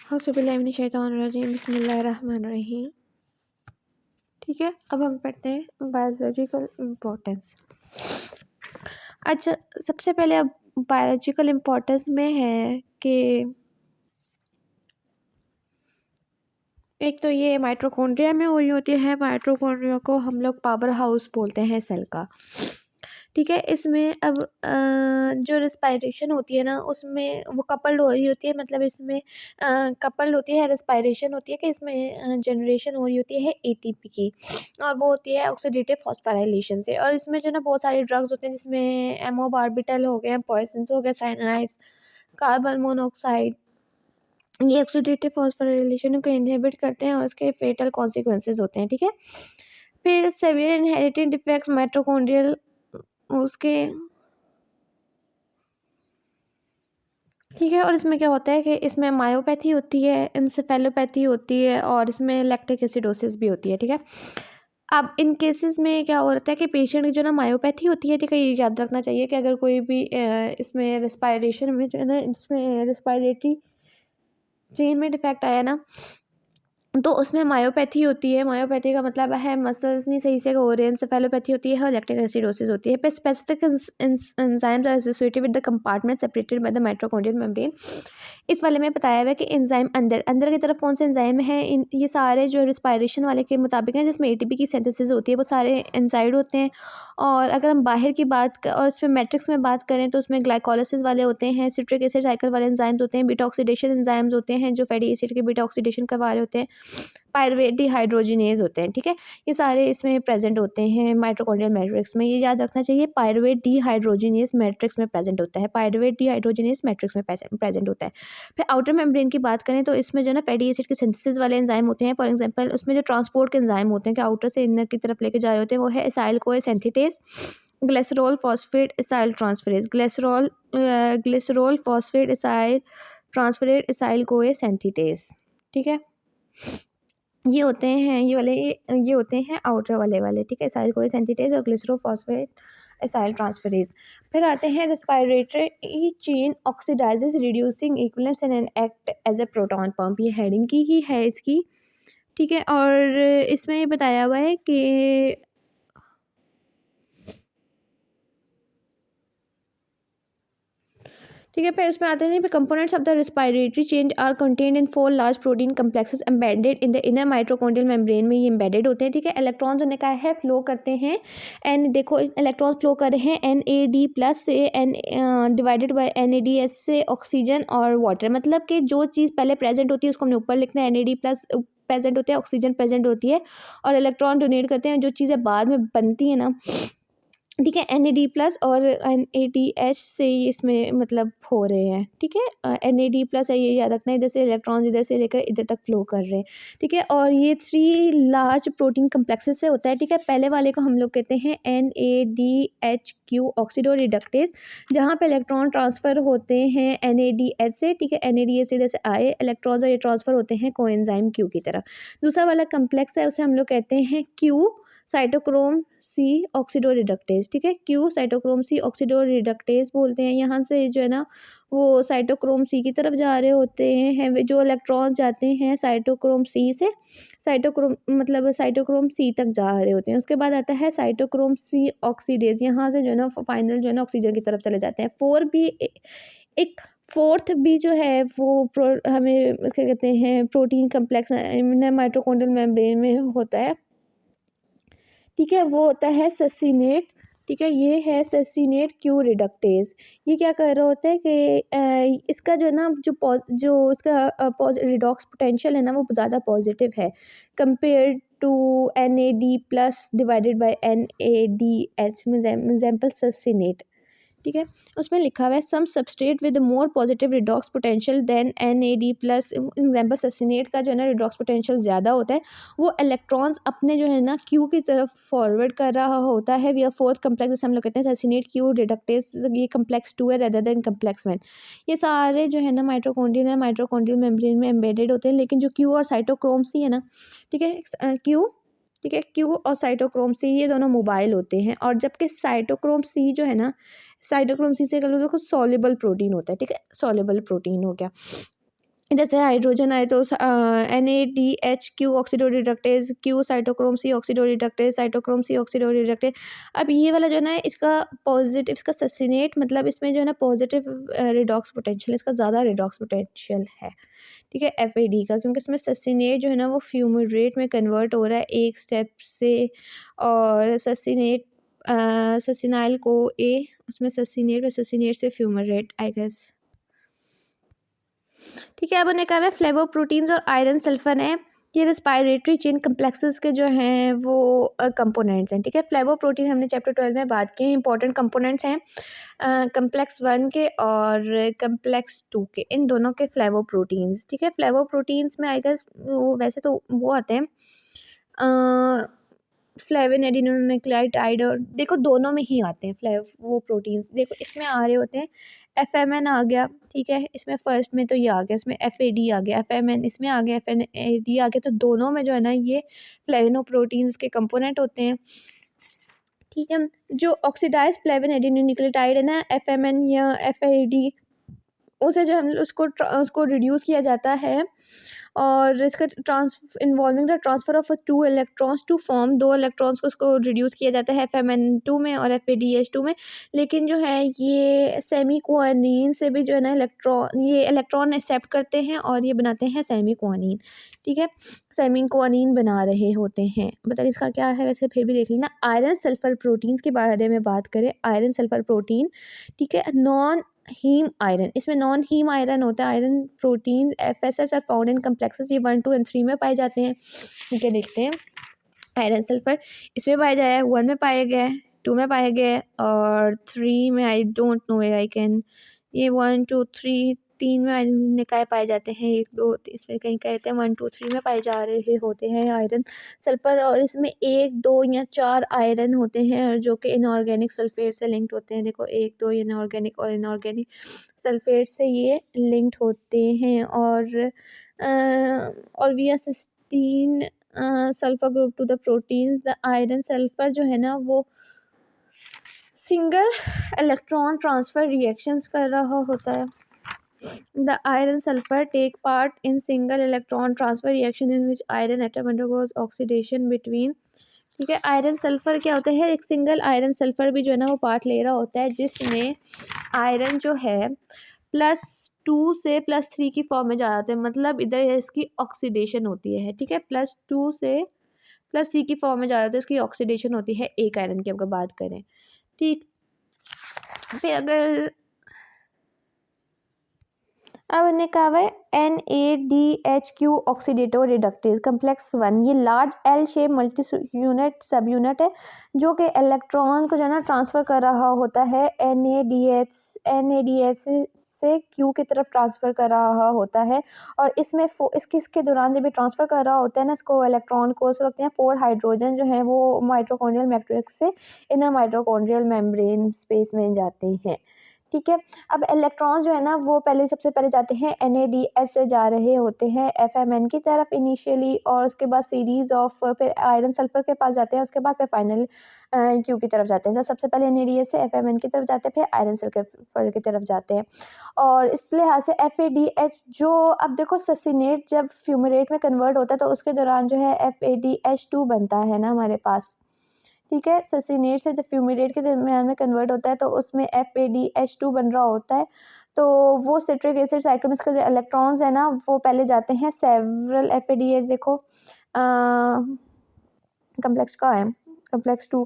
औज़ुबिल्लाहिमिनश्शैतानिर्रजीम बिस्मिल्लाहिर्रहमानिर्रहीम। ठीक है, अब हम पढ़ते हैं बायोलॉजिकल इम्पोर्टेंस। अच्छा, सबसे पहले अब बायोलॉजिकल इम्पोर्टेंस में है कि एक तो ये माइटोकॉन्ड्रिया में हुई होती है। माइटोकॉन्ड्रिया को हम लोग पावर हाउस बोलते हैं सेल का। ठीक है, इसमें अब जो रेस्पायरेशन होती है ना, उसमें वो कपल्ड हो रही होती है, मतलब इसमें कपल्ड होती है, रेस्पायरेशन होती है कि इसमें जनरेशन हो रही होती है एटीपी की, और वो होती है ऑक्सीडेटिव फॉस्फोराइलेशन से। और इसमें जो ना बहुत सारे ड्रग्स होते हैं, जिसमें एमोबार्बिटल हो गए, पॉइजन्स हो गए, साइनाइड्स, कार्बन मोनोऑक्साइड, ये ऑक्सीडेटिव फॉस्फोराइलेशन को इनहिबिट करते हैं और उसके फेटल कॉन्सिक्वेंसेज होते हैं। ठीक है, फिर सेवियर इनहेरिटेड डिफेक्ट्स माइटोकॉन्ड्रियल उसके, ठीक है। और इसमें क्या होता है कि इसमें मायोपैथी होती है, इंसेफेलोपैथी होती है, और इसमें लैक्टिक एसिडोसिस भी होती है। ठीक है, अब इन केसेस में क्या होता है कि पेशेंट की जो ना मायोपैथी होती है, ठीक है, ये याद रखना चाहिए कि अगर कोई भी इसमें रेस्पायरेशन में जो है ना, इसमें रेस्पायरेटरी चेन में डिफेक्ट आया ना, तो उसमें मायोपैथी होती है। मायोपैथी का मतलब है मसल्स नहीं सही से हो रहे हैं। एंसेफेलोपैथी होती है और लैक्टिक एसिडोसिस होती है। पे specific enzymes are associated with the compartment separated by the mitochondrial membrane. इस वाले में बताया हुआ है कि एंजाइम अंदर अंदर की तरफ कौन से एंजाइम हैं, इन ये सारे जो रिस्पायरेशन वाले के मुताबिक हैं, जिसमें एटीपी की सिंथेसिस होती है, वो सारे एंजाइड होते हैं। और अगर हम बाहर की बात और इसमें मैट्रिक्स में बात करें तो उसमें ग्लाइकोलाइसिस वाले होते हैं, सिट्रिक एसिड साइकिल वाले एंजाइम्स होते हैं, बीटा ऑक्सीडेशन एंजाइम्स होते हैं जो फैटी एसिड के बीटा ऑक्सीडेशन करवा रहे होते हैं, पायरुवेट डिहाइड्रोजिनेज होते हैं। ठीक है, ये सारे इसमें प्रेजेंट होते हैं माइटोकॉन्ड्रियल मैट्रिक्स में। ये याद रखना चाहिए, पायरुवेट डिहाइड्रोजिनेज मैट्रिक्स में प्रेजेंट होता है। पायरुवेट डिहाइड्रोजिनेज मैट्रिक्स में प्रेजेंट होता है। फिर आउटर मेम्ब्रेन की बात करें तो इसमें जो ना फैटी एसिड के सिंथेसिस वाले एंजाइम होते हैं। फॉर एग्जांपल उसमें जो ट्रांसपोर्ट के एंजाइम होते हैं कि आउटर से इनर की तरफ लेके जा रहे होते हैं, वो है एसाइल कोए synthetase, glycerol phosphate acyl transferase, glycerol phosphate acyl transferase acyl कोए सिंथेटेस। ठीक है, ये होते हैं ये होते हैं आउटर वाले। ठीक है, एसाइल कोए सिंथेटेस और ग्लिसरोफॉस्फेट एसाइल ट्रांसफरेज। फिर आते हैं respiratory chain oxidizes reducing equivalents and act as a proton pump. ये हेडिंग की ही है इसकी। ठीक है, और इसमें ये बताया हुआ है कि ठीक है, फिर इसमें आते हैं components of the respiratory chain are contained in 4 large protein complexes embedded in the inner mitochondrial membrane में ये एम्बेडेड होते हैं। ठीक है, इलेक्ट्रॉन्स उन्हें कहा है फ्लो करते हैं, एन देखो इलेक्ट्रॉन्स फ्लो कर रहे हैं NAD+ से एन डिवाइडेड बाय NADH से ऑक्सीजन और वाटर। मतलब कि जो चीज़ पहले प्रेजेंट होती है उसको हमने ऊपर लिखना है, NAD+ प्रेजेंट होते हैं, ऑक्सीजन प्रेजेंट होती है, और इलेक्ट्रॉन डोनेट करते हैं। जो चीज़ें बाद में बनती हैं ना, ठीक है, NAD+ और NADH से इसमें मतलब हो रहे हैं। ठीक है, NAD+ है, ये याद रखना है, इधर से इलेक्ट्रॉन इधर से लेकर इधर तक फ्लो कर रहे हैं। ठीक है, और ये 3 लार्ज प्रोटीन कम्प्लेक्सेस से होता है। ठीक है, पहले वाले को हम लोग कहते हैं NADHQ ऑक्सीडो रिडक्टेज, जहाँ पे इलेक्ट्रॉन ट्रांसफ़र होते हैं NADH से। ठीक है, NADH से इधर से आए इलेक्ट्रॉन्स और ये ट्रांसफ़र होते हैं कोएंजाइम Q की तरफ। दूसरा वाला कम्प्लेक्स है उसे हम लोग कहते हैं Q cytochrome C oxido reductase. ठीक है, Q cytochrome C oxido reductase बोलते हैं। यहाँ से जो है ना वो साइटोक्रोम C की तरफ जा रहे होते हैं वे जो इलेक्ट्रॉन्स जाते हैं साइटोक्रोम C से साइटोक्रोम C तक जा रहे होते हैं। उसके बाद आता है साइटोक्रोम C ऑक्सीडेज, यहाँ से जो है ना फाइनल जो है ना ऑक्सीजन की तरफ चले जाते हैं। एक फोर्थ भी जो है वो हमें क्या कहते हैं प्रोटीन कम्प्लेक्स माइटोकॉन्ड्रियल मेम्ब्रेन में होता है। ठीक है, वो होता है ससिनेट। ठीक है, ये है ससिनेट Q रिडक्टेज। ये क्या कर रहा होता है कि इसका जो है ना जो इसका रिडॉक्स पोटेंशियल है ना वो ज़्यादा पॉजिटिव है compare to NAD+ divided by NADH में एग्जाम्पल ससिनेट। ठीक है, उसमें लिखा हुआ है some substrate with more positive redox potential than NAD+ example succinate का जो है ना रिडॉक्स पोटेंशियल ज़्यादा होता है। वो इलेक्ट्रॉन्स अपने जो है ना Q की तरफ फॉरवर्ड कर रहा होता है। वी आर फोर्थ कम्प्लेक्स जैसे हम लोग कहते हैं ससिनेट Q रिडक्टेज, ये कम्प्लेक्स 2 है रेदर देन कम्प्लेक्स 1। ये सारे जो है ना माइटोकॉन्ड्रियल मेम्ब्रेन में एम्बेडेड होते हैं, लेकिन जो Q और साइटोक्रोम C है ना, ठीक है Q, ठीक है, Q और साइटोक्रोम C ये दोनों मोबाइल होते हैं। और जबकि साइटोक्रोम C जो है ना, साइटोक्रोम C से कर लो तो सॉल्युबल प्रोटीन होता है। ठीक है, सॉल्युबल प्रोटीन हो गया। जैसे हाइड्रोजन आए तो NADH oxido reductase, Q cytochrome C oxido reductase, cytochrome C oxido reductase. अब ये वाला जो है ना इसका पॉजिटिव, इसका ससिनेट मतलब इसमें जो है ना पॉजिटिव रिडॉक्स पोटेंशियल, इसका ज़्यादा रिडॉक्स पोटेंशियल है, ठीक है, FAD का, क्योंकि इसमें ससिनेट जो है ना वो फ्यूमरेट में कन्वर्ट हो रहा है एक स्टेप से, और ससिनेट ससिनाइल को A, उसमें ससिनेट से फ्यूमरेट आई गेस, ठीक है। अब उन्हें कहा है फ्लेवोप्रोटीन्स और आयरन सल्फर हैं, ये रेस्पिरेटरी चेन कम्प्लेक्सेस के जो हैं वो कंपोनेंट्स हैं, ठीक है। फ्लेवोप्रोटीन हमने चैप्टर 12 में बात की, इंपॉर्टेंट कंपोनेंट्स हैं कम्प्लेक्स 1 के और कम्प्लेक्स 2 के, इन दोनों के फ्लेवोप्रोटीन्स, ठीक है। फ्लेवोप्रोटीन्स में आई गेस वो वैसे तो वो आते हैं फ्लेविन एडिनोनुक्लियोटाइड, और देखो दोनों में ही आते हैं फ्लेवो प्रोटीन्स, देखो इसमें आ रहे होते हैं FMN आ गया, ठीक है, इसमें फर्स्ट में तो ये आ गया, इसमें FAD आ गया, FMN इसमें आ गया, FNAD आ गया, तो दोनों में जो है ना ये फ्लेविनो प्रोटीन्स के कंपोनेंट होते हैं, ठीक है। जो ऑक्सीडाइज फ्लेविन एडिनोनुक्लियोटाइड है ना FMN या FAD, उसे जो हम उसको रिड्यूस किया जाता है, और इसका involving the transfer of 2 electrons to form, 2 electrons को उसको रिड्यूस किया जाता है FMN2 में और FADH2 में, लेकिन जो है ये सेमी कोआनीन से भी जो है ना ये इलेक्ट्रॉन एक्सेप्ट करते हैं और ये बनाते हैं सेमी कोआनीन, ठीक है, सेमी कोआनीन बना रहे होते हैं। मतलब इसका क्या है वैसे फिर भी देख लेना। आयरन सल्फर प्रोटीन्स के बारे में बात करें, आयरन सल्फर प्रोटीन, ठीक है, नॉन हीम आयरन, इसमें नॉन हीम आयरन होता है, iron protein FSS are found in complexes, ये 1, 2 एंड 3 में पाए जाते हैं, ठीक है। देखते हैं आयरन सल्फर इसमें पाया जाए, 1 में पाया गया है, 2 में पाया गया है, और 3 में I don't know I can, ये 1, 2, 3 3 में आयरन निकाय पाए जाते हैं, 1, 2 इसमें कहीं कहते हैं 1, 2, 3 में पाए जा रहे होते हैं आयरन सल्फर, और इसमें 1, 2 या 4 आयरन होते हैं जो कि इनऑर्गेनिक सल्फेट से लिंक्ड होते हैं, देखो 1, 2 इनऑर्गेनिक और इनऑर्गेनिक सल्फेट से ये लिंक्ड होते हैं, और we are cysteine sulphur group to the proteins, the iron sulphur जो है ना वो सिंगल इलेक्ट्रॉन ट्रांसफ़र रिएक्शंस कर रहा होता है, the iron sulphur take part in single electron transfer reaction in which iron atom undergoes oxidation between, ठीक है। आयरन सल्फर क्या होता है, एक सिंगल आयरन सल्फर भी जो है ना वो पार्ट ले रहा होता है, जिसमें आयरन जो है +2 से +3 की फॉर्म में जा जाते हैं, मतलब इधर इसकी ऑक्सीडेशन होती है, ठीक है, +2 से +3 की फॉर्म में जा जाते हैं, इसकी ऑक्सीडेशन होती है एक आयरन की अगर बात करें, ठीक। फिर अगर अब इन्हें कहा हुआ है NADHQ ऑक्सीडेटिव रिडक्टेज कम्प्लेक्स 1, ये large L shape multi unit सब यूनिट है जो कि इलेक्ट्रॉन को जो है ना ट्रांसफ़र कर रहा होता है NADH से Q की तरफ ट्रांसफ़र कर रहा होता है, और इसमें इसके दौरान जब ये ट्रांसफ़र कर रहा होता है ना इसको इलेक्ट्रॉन को, उस वक्त यहाँ 4 हाइड्रोजन जो हैं वो माइटोकॉन्ड्रियल मैट्रिक्स से इनर माइटोकॉन्ड्रियल मेम्ब्रेन स्पेस में जाते हैं, ठीक है। अब इलेक्ट्रॉन्स जो है ना वो सबसे पहले जाते हैं NADH से जा रहे होते हैं FMN की तरफ इनिशियली, और उसके बाद सीरीज़ ऑफ फिर आयरन सल्फर के पास जाते हैं, उसके बाद फिर फाइनल Q की तरफ जाते हैं, जब सबसे पहले NADH से FMN की तरफ जाते हैं फिर आयरन सल्फर की तरफ जाते हैं, और इस लिहाज से FADH जो अब देखो ससिनेट जब फ्यूमरेट में कन्वर्ट होता है तो उसके दौरान जो है FADH2 बनता है ना हमारे पास, ठीक है। ससिनेट से जब फ्यूमिडेट के दरमियान में कन्वर्ट होता है तो उसमें FADH2 बन रहा होता है, तो वो सिट्रिक एसिड साइकिल में इसके जो इलेक्ट्रॉन्स है ना वो पहले जाते हैं सेवरल FADH, देखो कम्प्लेक्स का है कम्प्लेक्स 2,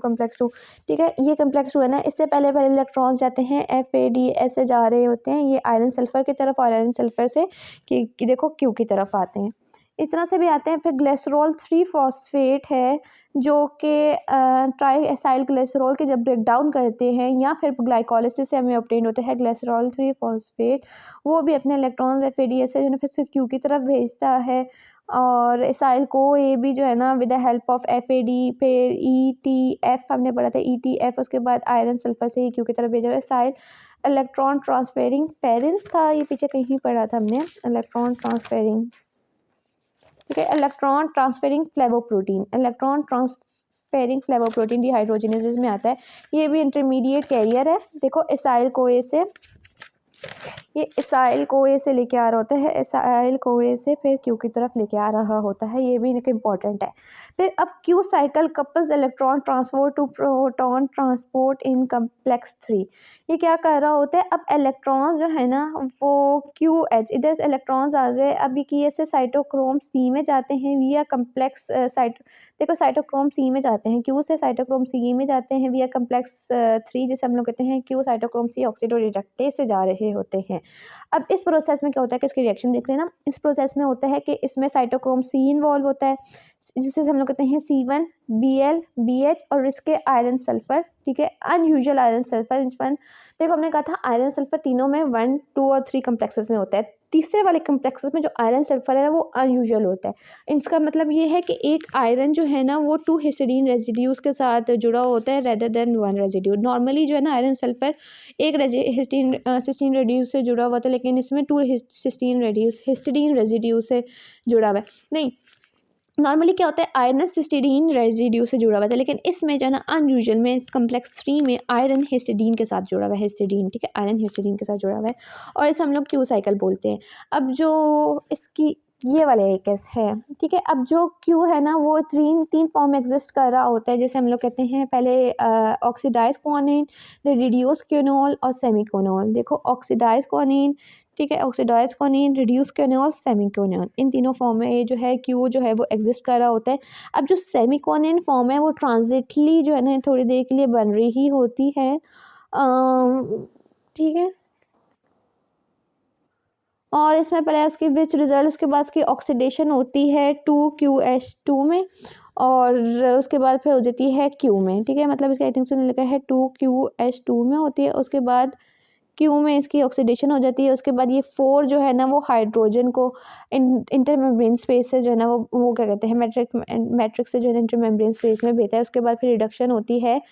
ठीक है, ये कम्प्लेक्स 2 है ना, इससे पहले इलेक्ट्रॉन्स जाते हैं FADH से जा रहे होते हैं ये आयरन सल्फर की तरफ, और आयरन सल्फर से कि देखो Q की तरफ आते हैं, इस तरह से भी आते हैं। फिर ग्लिसरॉल 3 फॉस्फेट है जो कि ट्राई एसाइल ग्लिसरॉल के जब ब्रेक डाउन करते हैं या फिर ग्लाइकोलिसिस से हमें ऑब्टेन होते हैं ग्लिसरॉल 3 फॉस्फेट, वो भी अपने इलेक्ट्रॉन्स FADH से जो है फिर से Q की तरफ भेजता है, और एसाइल को ये भी जो है ना with the help of FAD फिर ETF हमने पढ़ा था ETF, उसके बाद आयरन सल्फर से ही Q की तरफ भेजा, एसाइल इलेक्ट्रॉन ट्रांसफेरिंग फेरेंस था, ये पीछे कहीं पढ़ा था हमने, इलेक्ट्रॉन ट्रांसफेरिंग, ठीक है, इलेक्ट्रॉन ट्रांसफेरिंग फ्लेवोप्रोटीन डिहाइड्रोजिनेसिस में आता है, ये भी इंटरमीडिएट कैरियर है, देखो एसाइल को ए से ये इसाइल कोए से लेके आ रहा होता है, इसाइल कोए से फिर क्यू की तरफ लेके आ रहा होता है, ये भी एक इम्पॉर्टेंट है। फिर अब Q cycle couples electron transport to proton transport in complex 3। ये क्या कर रहा होता है, अब इलेक्ट्रॉन्स जो है ना वो क्यू एच, इधर से इलेक्ट्रॉन्स आ गए, अब ये किए से साइटोक्रोम सी में जाते हैं विया कम्प्लेक्स देखो साइटोक्रोम सी में जाते हैं, क्यू से साइटोक्रोम सी में जाते हैं विया कम्प्लेक्स 3, जिसे हम लोग कहते हैं क्यू साइटोक्रोम सी ऑक्सीडोरिडक्टेज से जा रहे होते हैं। अब इस प्रोसेस में क्या होता है कि इसकी रिएक्शन देख लेना, इस प्रोसेस में होता है कि इसमें साइटोक्रोम सी इन्वॉल्व होता है, जिसे हम लोग कहते हैं C1 Bl BH और इसके आयरन सल्फर, ठीक है, अनयूजुअल आयरन सल्फर इस वन। देखो हमने कहा था आयरन सल्फर तीनों में 1, 2 और 3 कम्प्लेक्सेस में होता है, तीसरे वाले कम्प्लेक्सेस में जो आयरन सल्फर है वो अनयूजुअल होता है। इसका मतलब ये है कि एक आयरन जो है ना वो 2 हिस्टीडीन रेजिड्यूज के साथ जुड़ा होता है रेदर देन 1 रेजिड्यू। नॉर्मली जो है ना आयरन सल्फर एक सिस्टीन रेडिड्यू से जुड़ा हुआ था, लेकिन इसमें 2 हिस्टीडीन रेजिड्यू से जुड़ा हुआ है। नहीं, नॉर्मली क्या होता है आयरन सिस्टीडीन रेजिड्यू से जुड़ा हुआ था, लेकिन इसमें जो है ना अनयूजुअल में कम्प्लेक्स 3 में आयरन हिस्टीडीन के साथ जुड़ा हुआ है, हिस्टीडीन, ठीक है, आयरन हिस्टीडीन के साथ जुड़ा हुआ है, और इसे हम लोग क्यू साइकिल बोलते हैं। अब जो इसकी ये वाले केस है, ठीक है, अब जो क्यू है ना वो तीन फॉर्म में एग्जिस्ट कर रहा होता है, जैसे हम लोग कहते हैं पहले ऑक्सीडाइज क्वानिन, द रिड्यूस क्योनोल और सेमीक्योनोल। देखो ऑक्सीडाइज क्वानिन, ठीक है, ऑक्सीडाइज क्वानिन, रिड्यूस क्योनोल, सेमीक्योनोल, इन तीनों फॉर्म में ये जो है क्यू जो है वो एग्जिस्ट कर रहा होता है। अब जो सेमीक्योनिन फॉर्म है वो ट्रांजिटली जो है ना थोड़ी देर के लिए बन रही ही होती है, ठीक है, और इसमें पहले उसकी विच रिजल्ट उसके बाद उसकी ऑक्सीडेशन होती है 2QH2 में, और उसके बाद फिर हो जाती है क्यू में, ठीक है, मतलब इसका आई थिंक लिखा है 2QH2 में होती है, उसके बाद क्यू में इसकी ऑक्सीडेशन हो जाती है। उसके बाद ये 4 जो है ना वो हाइड्रोजन को इंटरमेम्ब्रेन स्पेस से जो है ना वो क्या कहते हैं मैट्रिक्स से जो है इंटरमेम्ब्रेन स्पेस में भेजता है। उसके बाद फिर रिडक्शन होती है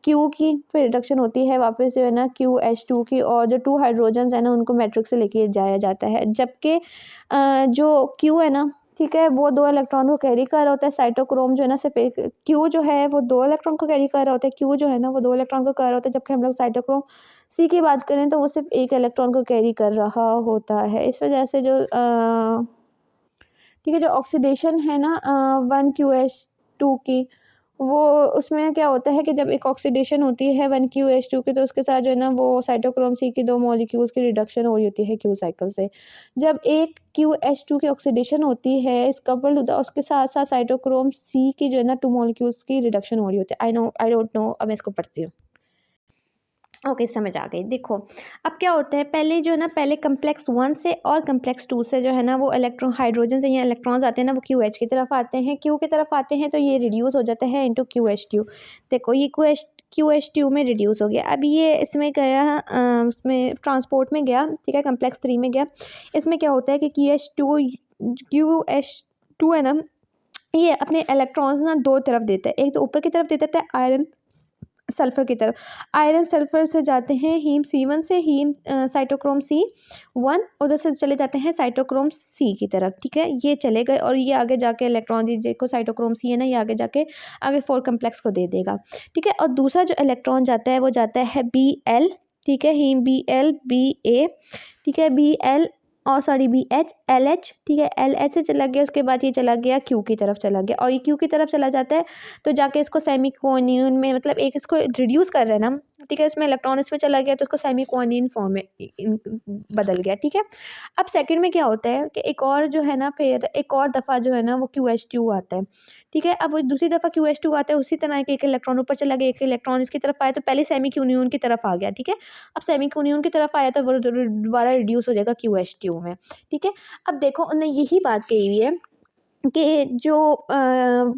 क्यू की, फिर रिडक्शन होती है वापस जो है ना QH2 की, और जो 2 हाइड्रोजन है ना उनको मैट्रिक्स से लेके जाया जाता है, जबकि जो क्यू है ना, ठीक है, वो 2 इलेक्ट्रॉन को कैरी कर रहा होता है। साइटोक्रोम जो है ना सिर्फ एक, क्यू जो है वो 2 इलेक्ट्रॉन को कैरी कर रहा होता है, क्यू जो है ना वो 2 इलेक्ट्रॉन को कर रहा होता है, जबकि हम लोग साइटोक्रोम सी की बात करें तो वो सिर्फ एक इलेक्ट्रॉन को कैरी कर रहा होता है। इस वजह से जो ठीक है जो ऑक्सीडेशन है ना 1QH2 की, वो उसमें क्या होता है कि जब एक ऑक्सीडेशन होती है 1QH2 की, तो उसके साथ जो है ना वो साइटोक्रोम सी की 2 मॉलिक्यूल्स की रिडक्शन हो रही होती है क्यू साइकिल से। जब एक QH2 की ऑक्सीडेशन होती है इस कपल्ड होता है, उसके साथ साथ साइटोक्रोम सी की जो है ना 2 मॉलिक्यूल्स की रिडक्शन हो रही होती है। आई डोंट नो, अब मैं इसको पढ़ती हूँ। ओके, समझ आ गई। देखो अब क्या होता है, पहले जो है ना पहले कम्प्लेक्स 1 से और कम्प्लेक्स 2 से जो है ना वो इलेक्ट्रॉन हाइड्रोजन से या इलेक्ट्रॉन्स आते हैं ना वो QH की तरफ आते हैं, क्यू की तरफ आते हैं, तो ये रिड्यूस हो जाता है इनटू QH2। देखो ये QH2 में रिड्यूस हो गया। अब ये इसमें गया उसमें ट्रांसपोर्ट में गया, ठीक है, कम्प्लेक्स 3 में गया। इसमें क्या होता है कि QH2 है ना ये अपने इलेक्ट्रॉन्स ना 2 तरफ देता है, एक तो ऊपर की तरफ दे देता है आयरन सल्फर की तरफ, आयरन सल्फर से जाते हैं हीम C1 से हीम साइटोक्रोम C1, उधर से चले जाते हैं साइटोक्रोम C की तरफ, ठीक है, ये चले गए और ये आगे जाके इलेक्ट्रॉन जिसको साइटोक्रोम C है ना ये आगे जाके आगे 4 कम्प्लेक्स को दे देगा, ठीक है। और दूसरा जो इलेक्ट्रॉन जाता है वो जाता है Bl, ठीक है, हीम Bl Ba, ठीक है, Bl और सॉरी LH, ठीक है, LH से चला गया, उसके बाद ये चला गया क्यू की तरफ चला गया, और ये क्यू की तरफ चला जाता है तो जाके इसको सेमीक्वानियन में, मतलब एक इसको रिड्यूस कर रहे हैं ना, ठीक है, इसमें इलेक्ट्रॉन इसमें चला गया तो उसको सेमीक्वानियन फॉर्म में बदल गया, ठीक है। अब सेकंड में क्या होता है कि एक और जो है ना फिर एक और दफ़ा जो है ना वो QH2 आता है, ठीक है। अब वो दूसरी दफ़ा QH2 आता है, उसी तरह के एक इलेक्ट्रॉन ऊपर चला गया, एक इलेक्ट्रॉन इसकी तरफ आया, तो पहले सेमीक्वानियन की तरफ आ गया, ठीक है। अब सेमीक्वानियन की तरफ आया तो वो दोबारा रिड्यूस हो जाएगा QH2 में, ठीक है। अब देखो उन्होंने यही बात कही हुई है कि जो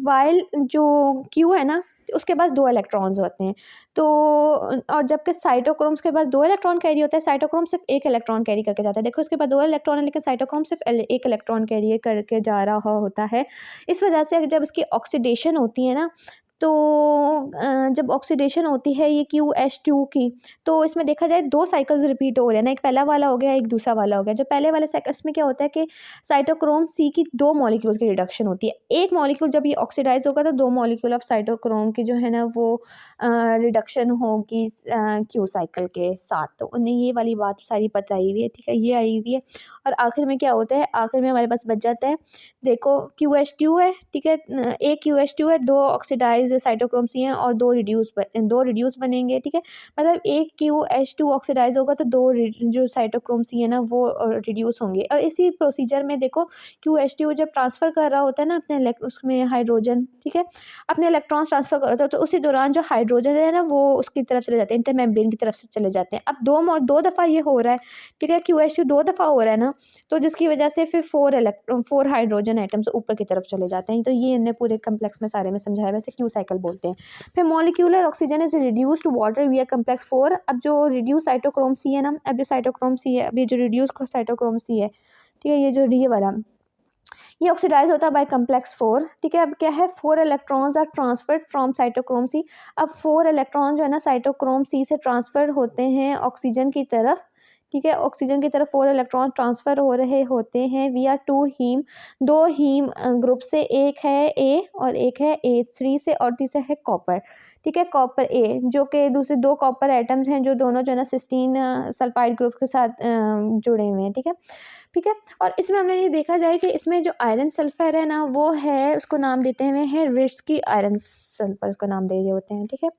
वाइल जो क्यू है ना उसके पास 2 इलेक्ट्रॉन्स होते हैं, तो और जबकि साइटोक्रोम्स के पास 2 इलेक्ट्रॉन कैरी होता है, साइटोक्रोम सिर्फ 1 इलेक्ट्रॉन कैरी करके जाता है। देखो उसके पास 2 इलेक्ट्रॉन है लेकिन साइटोक्रोम सिर्फ 1 इलेक्ट्रॉन कैरी करके जा रहा होता है। इस वजह से जब इसकी ऑक्सीडेशन होती है ना तो जब ऑक्सीडेशन होती है ये QH2 की, तो इसमें देखा जाए 2 साइकिल्स रिपीट हो रहे हैं ना, एक पहला वाला हो गया, एक दूसरा वाला हो गया। जो पहले वाले साइकिल्स में क्या होता है कि साइटोक्रोम सी की 2 मॉलिक्यूल्स की रिडक्शन होती है। एक मॉलिक्यूल जब ये ऑक्सीडाइज़ होगा तो 2 मॉलिक्यूल ऑफ साइटोक्रोम की जो है ना वो रिडक्शन होगी Q साइकिल के साथ। तो उन्हें ये वाली बात सारी बताई हुई है, ठीक है? ये आई हुई है। और आखिर में क्या होता है, आखिर में हमारे पास बच जाता है, देखो QH2 है, ठीक है? एक QH2 है, 2 ऑक्सीडाइज़ साइटोक्रोम सी हैं और 2 रिड्यूस बनेंगे, ठीक है? मतलब एक QH2 ऑक्सीडाइज़ होगा तो 2 जो साइटोक्रोम सी है ना वो रिड्यूस होंगे। और इसी प्रोसीजर में देखो QH2 जब ट्रांसफ़र कर रहा होता है ना अपने उसमें हाइड्रोजन, ठीक है? अपने इलेक्ट्रॉन्स ट्रांसफ़र कर रहा होता है तो उसी दौरान जो हाइड्रोजन है ना वो उसकी तरफ चले जाते हैं, इंटरमेम्ब्रेन की तरफ से चले जाते हैं। अब 2 दफ़ा ये हो रहा है, ठीक है? QH2 2 दफ़ा हो रहा है ना, तो जिसकी वजह से फिर 4 हाइड्रोजन एटम्स ऊपर की तरफ चले जाते हैं। तो ये इन्हें पूरे कॉम्प्लेक्स में सारे में समझाया, वैसे Q साइकिल बोलते हैं। फिर molecular oxygen is reduced to water via complex 4। अब जो रिड्यूस साइटोक्रोम सी है ना, अब जो साइटोक्रोम सी है, अब ये जो रिड्यूस साइटोक्रोम सी है, ठीक है? ये वाला ये ऑक्सीडाइज होता है बाय कॉम्प्लेक्स 4, ठीक है? अब क्या है, 4 electrons are transferred from cytochrome C. अब 4 इलेक्ट्रॉन जो है ना साइटोक्रोम सी से ट्रांसफर होते हैं ऑक्सीजन की तरफ, ठीक है? ऑक्सीजन की तरफ 4 इलेक्ट्रॉन ट्रांसफर हो रहे होते हैं विया 2 हीम, 2 हीम ग्रुप से, एक है ए और एक है A3 से और तीसरा है कॉपर, ठीक है? कॉपर ए जो कि दूसरे 2 कॉपर एटम्स हैं जो दोनों जो है ना सिस्टीन सल्फाइड ग्रुप के साथ जुड़े हुए हैं, ठीक है? ठीक है। और इसमें हमने ये देखा जाए कि इसमें जो आयरन सल्फर है ना वो है, उसको नाम देते हुए हैं रिट्ज़की आयरन सल्फर, उसको नाम दे रहे होते हैं, ठीक है।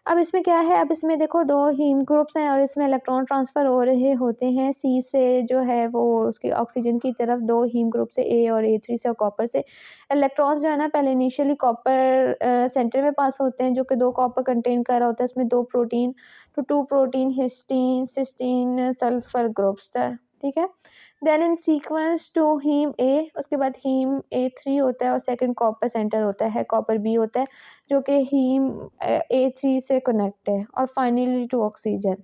अब इसमें क्या है, अब इसमें देखो 2 हीम ग्रुप्स हैं और इसमें इलेक्ट्रॉन ट्रांसफ़र हो रहे होते हैं सी से जो है वो उसकी ऑक्सीजन की तरफ, 2 हीम ग्रुप से ए और A3 से और कॉपर से। इलेक्ट्रॉन्स जो है ना पहले इनिशियली कॉपर सेंटर में पास होते हैं जो कि 2 कॉपर कंटेन कर रहा होता है, इसमें 2 प्रोटीन, तो 2 protein histidine cysteine sulphur groups था, ठीक है। Then in sequence to heme A, उसके बाद हीम A3 होता है और सेकंड कॉपर सेंटर होता है, कॉपर बी होता है जो कि हीम A3 से कनेक्ट है और फाइनली टू ऑक्सीजन।